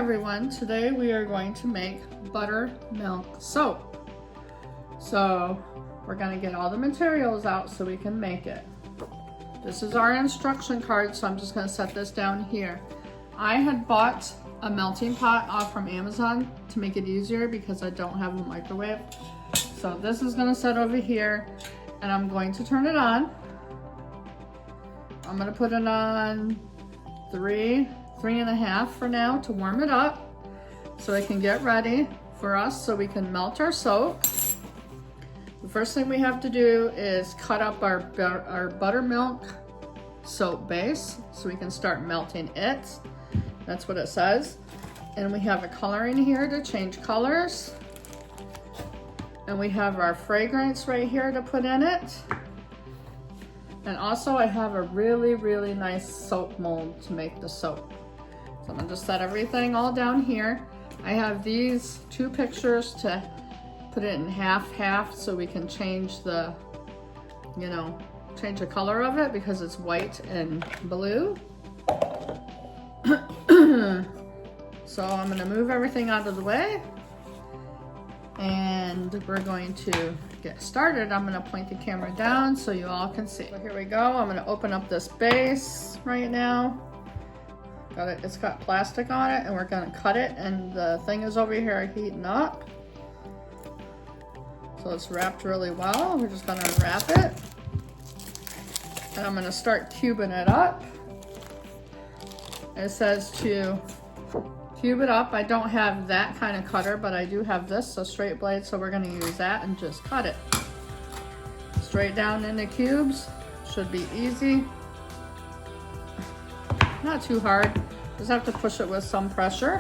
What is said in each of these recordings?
everyone, today we are going to make buttermilk soap. So we're going to get all the materials out so we can make it. This is our instruction card, so I'm just going to set this down here. I had bought a melting pot off from Amazon to make it easier because I don't have a microwave. So this is going to set over here and I'm going to turn it on. I'm going to put it on 3.5 for now to warm it up so it can get ready for us so we can melt our soap. The first thing we have to do is cut up our buttermilk soap base so we can start melting it. That's what it says. And we have a coloring here to change colors. And we have our fragrance right here to put in it. And also I have a really nice soap mold to make the soap. So I'm gonna just set everything all down here. I have these two pictures to put it in half so we can change the, change the color of it because it's white and blue. So I'm gonna move everything out of the way and we're going to get started. I'm gonna point the camera down so you all can see. So here we go. I'm gonna open up this base right now. Got it, it's got plastic on it and we're gonna cut it, and the thing is over here heating up. So it's wrapped really well. We're just gonna unwrap it. And I'm gonna start cubing it up. It says to cube it up. I don't have that kind of cutter, but I do have this, a straight blade, so we're gonna use that and just cut it. Straight down into cubes. Should be easy. Not too hard. Just have to push it with some pressure.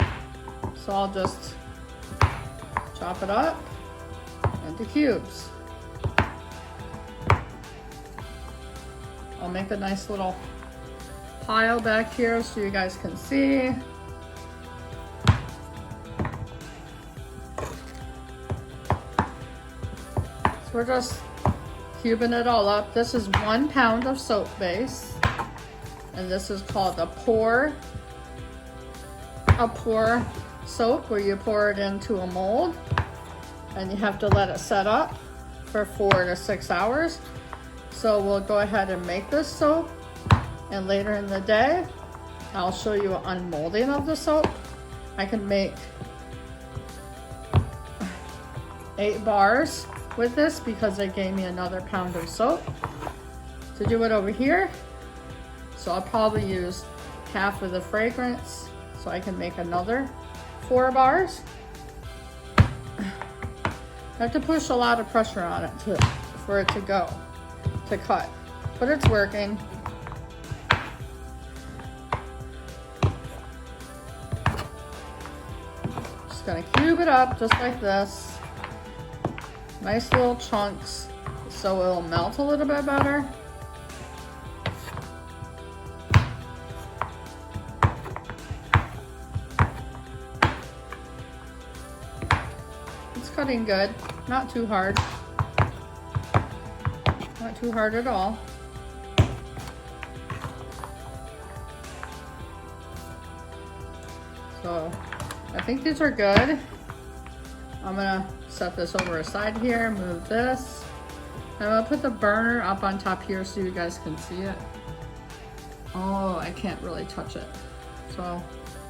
So I'll just chop it up into cubes. I'll make a nice little pile back here so you guys can see. So we're just cubing it all up. This is 1 pound of soap base. And this is called a pour soap, where you pour it into a mold and you have to let it set up for 4 to 6 hours. So we'll go ahead and make this soap, and later in the day I'll show you an unmolding of the soap. I can make 8 bars with this because they gave me another pound of soap to do it over here. So I'll probably use half of the fragrance so I can make another 4 bars. I have to push a lot of pressure on it for it to cut, but it's working. Just gonna cube it up just like this. Nice little chunks so it'll melt a little bit better. Cutting good, not too hard. Not too hard at all. So I think these are good. I'm gonna set this over aside here, move this. I'm gonna put the burner up on top here so you guys can see it. Oh, I can't really touch it. So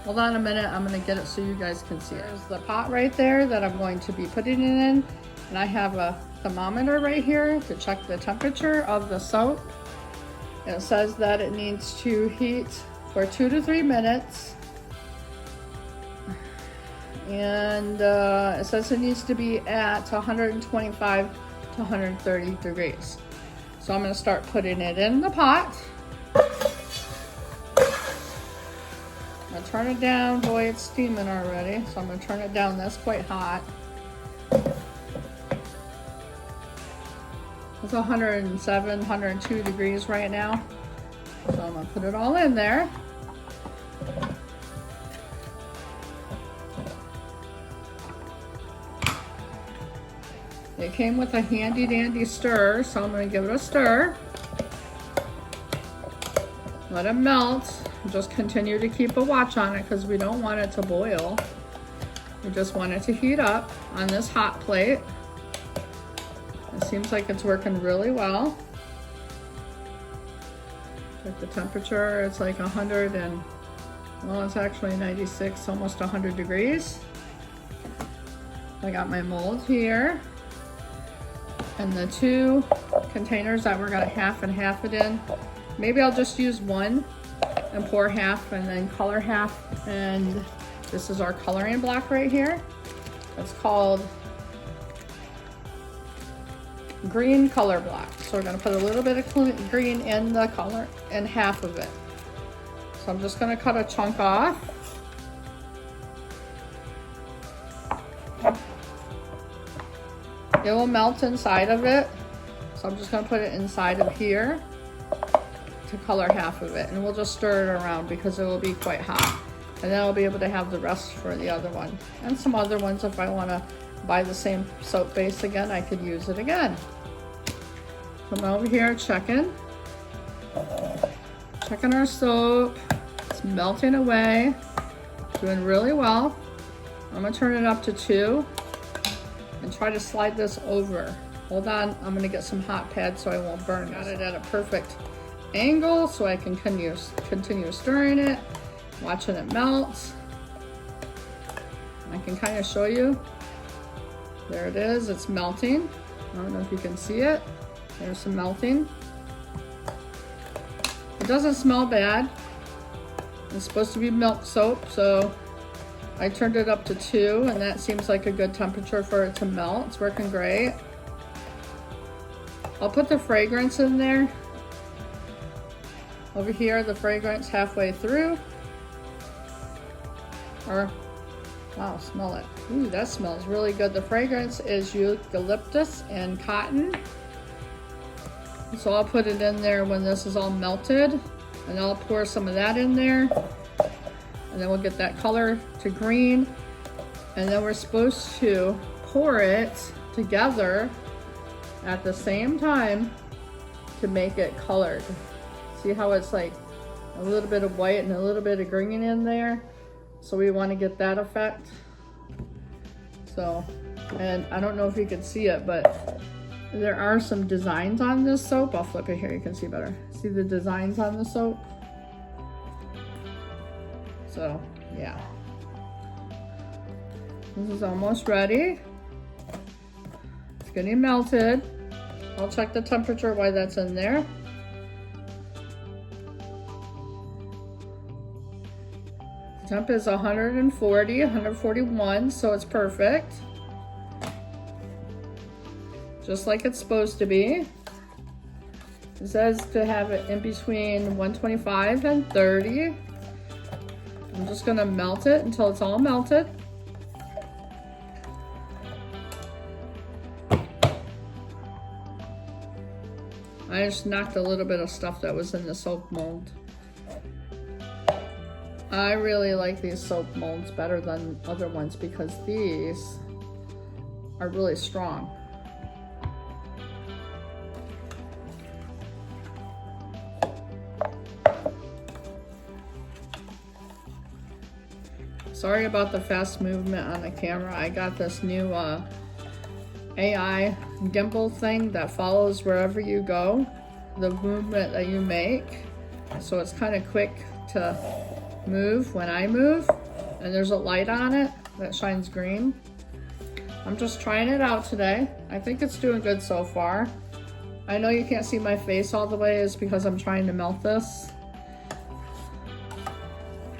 hold on a minute, I'm gonna get it so you guys can see it. There's the pot right there that I'm going to be putting it in. And I have a thermometer right here to check the temperature of the soap. It says that it needs to heat for 2 to 3 minutes. And it says it needs to be at 125 to 130 degrees. So I'm gonna start putting it in the pot. I'll turn it down. Boy, it's steaming already. So I'm gonna turn it down. That's quite hot. It's 107, 102 degrees right now. So I'm gonna put it all in there. It came with a handy dandy stir, so I'm gonna give it a stir. Let it melt. Just continue to keep a watch on it because we don't want it to boil. We just want it to heat up on this hot plate. It seems like it's working really well. Check the temperature, it's like 100 and, well, it's actually 96, almost 100 degrees. I got my mold here. And the 2 containers that we're gonna half and half it in. Maybe I'll just use one and pour half and then color half. And this is our coloring block right here. It's called green color block. So we're gonna put a little bit of green in the color and half of it. So I'm just gonna cut a chunk off. It will melt inside of it. So I'm just gonna put it inside of here to color half of it. And we'll just stir it around because it will be quite hot. And then I'll be able to have the rest for the other one. And some other ones, if I wanna buy the same soap base again, I could use it again. So I'm over here checking our soap. It's melting away, doing really well. I'm gonna turn it up to 2 and try to slide this over. Hold on, I'm gonna get some hot pads so I won't burn. Got it at a perfect angle so I can continue stirring it, watching it melt. I can kind of show you. There it is, it's melting. I don't know if you can see it. There's some melting. It doesn't smell bad. It's supposed to be milk soap, so I turned it up to 2, and that seems like a good temperature for it to melt. It's working great. I'll put the fragrance in there. Over here, the fragrance halfway through. Or, wow, smell it. Ooh, that smells really good. The fragrance is eucalyptus and cotton. So I'll put it in there when this is all melted, and I'll pour some of that in there. And then we'll get that color to green. And then we're supposed to pour it together at the same time to make it colored. See how it's like a little bit of white and a little bit of green in there? So we want to get that effect. So, and I don't know if you can see it, but there are some designs on this soap. I'll flip it here, you can see better. See the designs on the soap? So, yeah. This is almost ready. It's getting melted. I'll check the temperature while that's in there. The temp is 140, 141, so it's perfect. Just like it's supposed to be. It says to have it in between 125 and 30. I'm just gonna melt it until it's all melted. I just knocked a little bit of stuff that was in the soap mold. I really like these soap molds better than other ones because these are really strong. Sorry about the fast movement on the camera. I got this new AI gimbal thing that follows wherever you go, the movement that you make. So it's kind of quick to move when I move. And there's a light on it that shines green. I'm just trying it out today. I think it's doing good so far. I know you can't see my face all the way, is because I'm trying to melt this.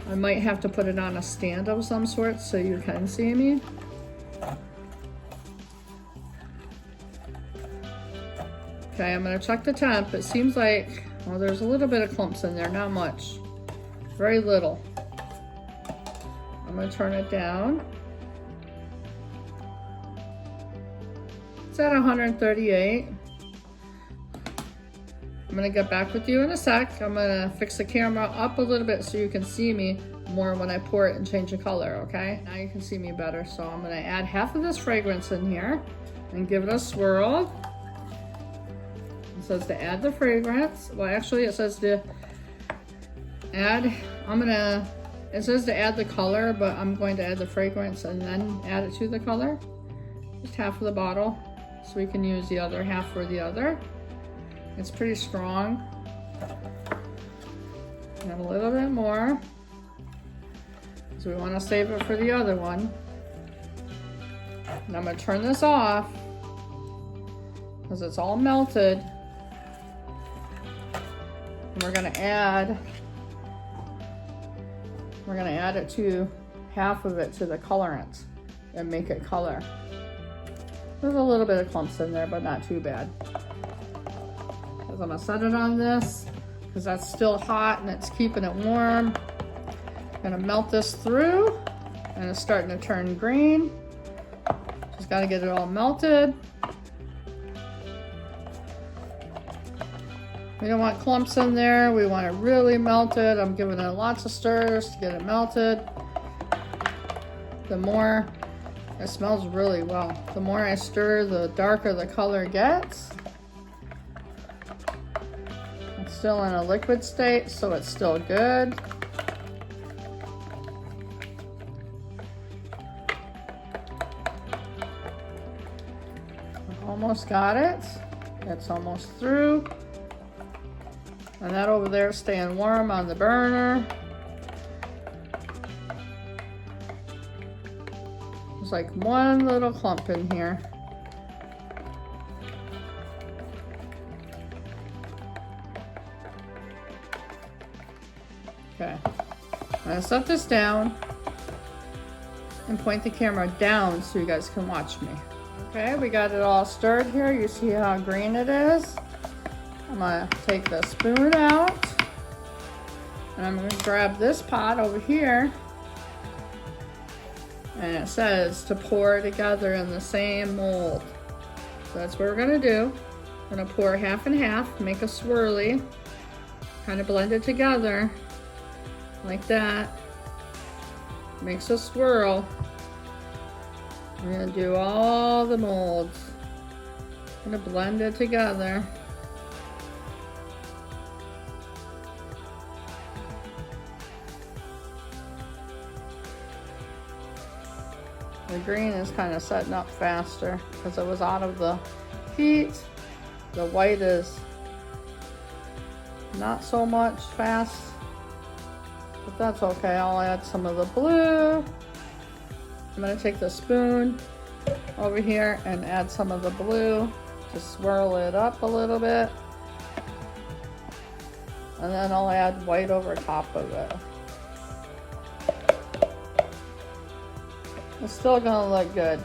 I might have to put it on a stand of some sort so you can see me. Okay, I'm gonna check the temp. It seems like, well, there's a little bit of clumps in there, not much. Very little. I'm gonna turn it down. It's at 138. I'm gonna get back with you in a sec. I'm gonna fix the camera up a little bit so you can see me more when I pour it and change the color, okay? Now you can see me better. So I'm gonna add half of this fragrance in here and give it a swirl. It says to add the fragrance. Well, actually it says to it says to add the color, but I'm going to add the fragrance and then add it to the color. Just half of the bottle, so we can use the other half for the other. It's pretty strong. Add a little bit more, so we want to save it for the other one. And I'm going to turn this off because it's all melted. And we're going to add it to half of it to the colorant and make it color. There's a little bit of clumps in there, but not too bad. Because I'm going to set it on this because that's still hot and it's keeping it warm. I'm going to melt this through and it's starting to turn green. Just got to get it all melted. We don't want clumps in there. We want it really melted. I'm giving it lots of stirs to get it melted. The more, it smells really well. The more I stir, the darker the color gets. It's still in a liquid state, so it's still good. Almost got it. It's almost through. And that over there is staying warm on the burner. There's like one little clump in here. Okay, I'm gonna set this down and point the camera down so you guys can watch me. Okay, we got it all stirred here. You see how green it is? I'm gonna take the spoon out and I'm gonna grab this pot over here, and it says to pour together in the same mold. So that's what we're gonna do. I'm gonna pour half and half, make a swirly, kind of blend it together like that. Makes a swirl. I'm gonna do all the molds. I'm gonna blend it together. The green is kind of setting up faster because it was out of the heat. The white is not so much fast, but that's okay. I'll add some of the blue. I'm gonna take the spoon over here and add some of the blue to swirl it up a little bit. And then I'll add white over top of it. It's still gonna look good.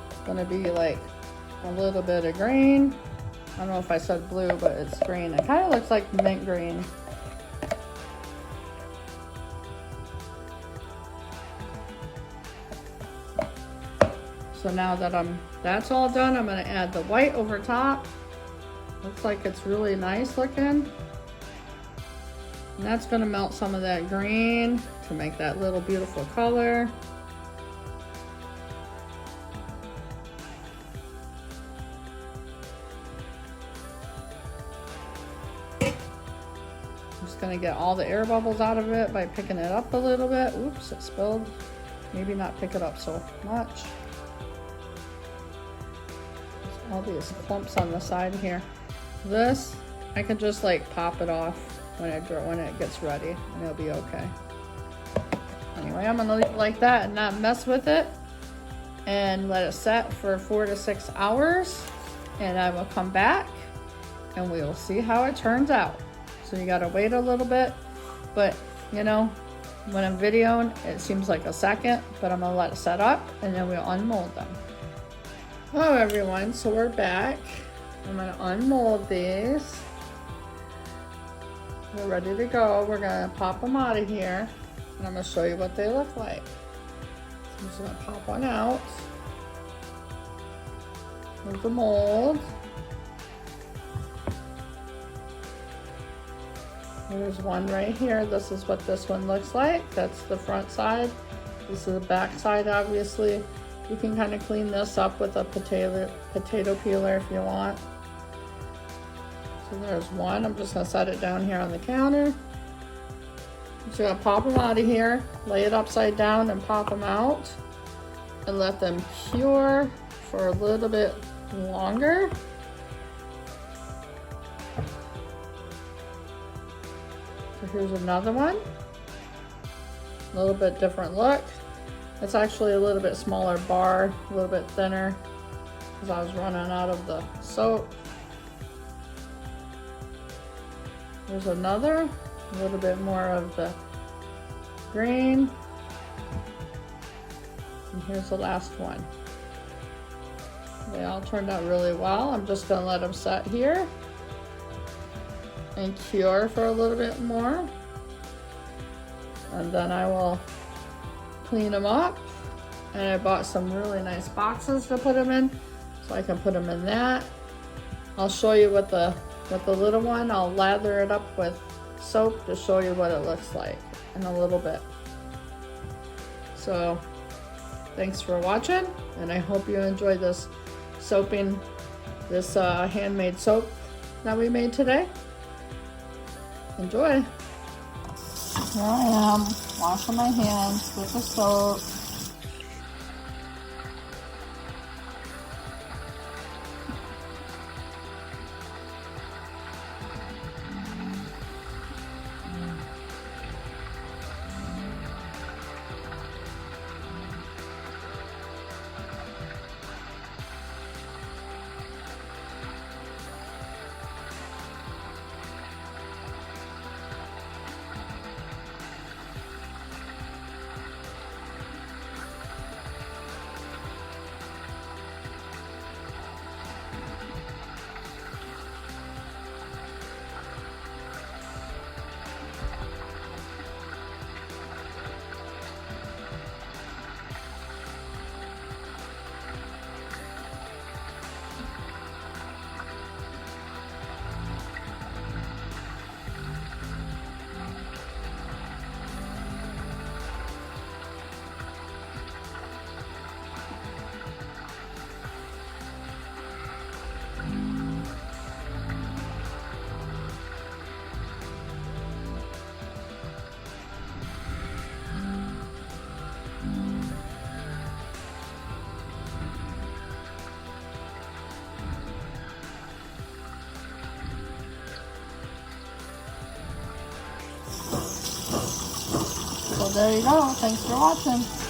It's gonna be like a little bit of green. I don't know if I said blue, but it's green. It kind of looks like mint green. So now that that's all done, I'm gonna add the white over top. Looks like it's really nice looking. And that's gonna melt some of that green to make that little beautiful color. I'm just gonna get all the air bubbles out of it by picking it up a little bit. Oops, it spilled. Maybe not pick it up so much. There's all these clumps on the side here. This, I can just like pop it off when it gets ready, and it'll be okay. Anyway, I'm gonna leave it like that and not mess with it, and let it set for 4 to 6 hours, and I will come back and we will see how it turns out. So you gotta wait a little bit, but you know, when I'm videoing, it seems like a second, but I'm gonna let it set up and then we'll unmold them. Hello everyone, so we're back. I'm gonna unmold these. We're ready to go. We're gonna pop them out of here, and I'm gonna show you what they look like. So I'm just gonna pop one out. Here's the mold. There's one right here. This is what this one looks like. That's the front side. This is the back side, obviously. You can kind of clean this up with a potato peeler if you want. So there's one. I'm just gonna set it down here on the counter. I'm just gonna pop them out of here, lay it upside down and pop them out and let them cure for a little bit longer. So here's another one. A little bit different look. It's actually a little bit smaller bar, a little bit thinner because I was running out of the soap. There's another, a little bit more of the green. And here's the last one. They all turned out really well. I'm just gonna let them set here and cure for a little bit more. And then I will clean them up. And I bought some really nice boxes to put them in, so I can put them in that. I'll show you with the little one. I'll lather it up with soap to show you what it looks like in a little bit. So thanks for watching, and I hope you enjoyed this soaping, this handmade soap that we made today. Enjoy. Here I am, washing my hands with the soap. So there you go. Thanks for watching.